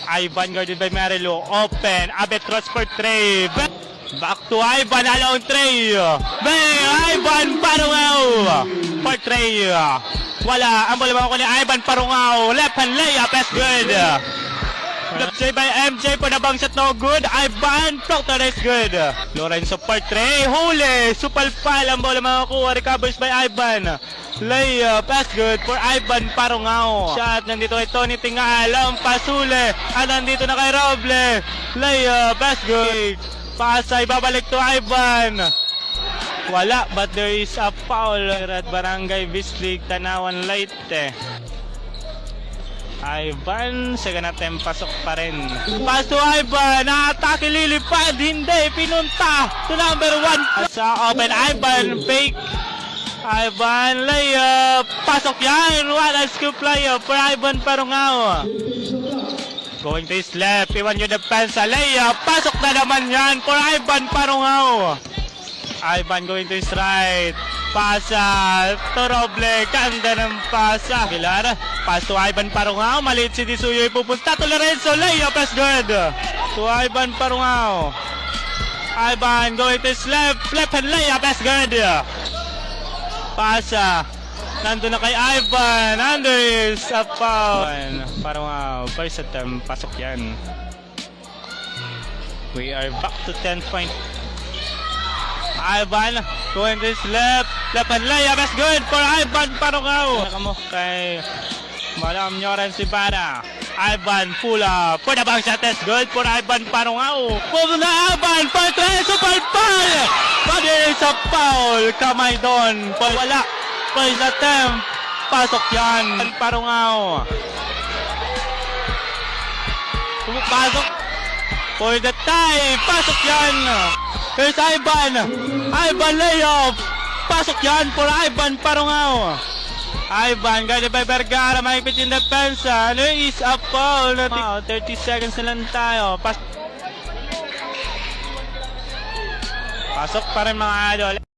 Ivan guarded by Marilu. Open. Abetros for Trey. Back to Ivan. Along Trey. Ivan Parungaw. For Trey. Wala. Ang bola ko ni Ivan Parungaw. Left hand layup. That's good. Left side by MJ for the bang shot. No good. Ivan Proctor is good. Lorenzo for Trey. Huli. Supalpal. Ang bola makakuha. Recovers by Ivan. Layup, pass good for Ivan Parungao. Shot, nandito kay Tony Tingal, ang pasule. Nandito na kay Roble. Layup, pass good. Pasay, babalik to Ivan. Wala, but there is a foul at Barangay Bislig, Tanawan Leyte. Ivan, second attempt, pasok pa rin. Pass to Ivan, na-atake, lilipad, hindi, pinunta to number 1. Sa open, Ivan, fake. Ivan, layup, pasok yan, wala scoop layup for Ivan Parungao. Going to his left, iwan yung depensa, layup, pasok na naman yan for Ivan Parungao. Ivan going to his right, pasa, to Roble, kanda ng pasa. Pilar, pass to Ivan Parungao, maliit si Disuyo, ipupunta to Lorenzo, layup, is good. To Ivan Parungao. Ivan going to his left hand layup, is good. Pasa. Nandun na kay Ivan. Anders. A foul. Parang first attempt. Pasok yan. We are back to 10 point. Ivan going to his left. Left hand layup. That's good for Ivan Parungao. Nakamo kay Madam Nyoran Sibara. Ivan pull up. For the back shot. That's good for Ivan Parungao. Move na Ivan. For 3. Super foul. But there is a foul. Kamay doon. Wala. First attempt. Pasok yan. Parungao. Pasok. For the tie. Pasok yan. Here's Ivan. Ivan layup. Pasok yan for Ivan Parungao. Ivan, guarded by Vergara, mahigpit yung depensa. Ano is a foul? 30 seconds na lang tayo. Pasok pa rin mga idol.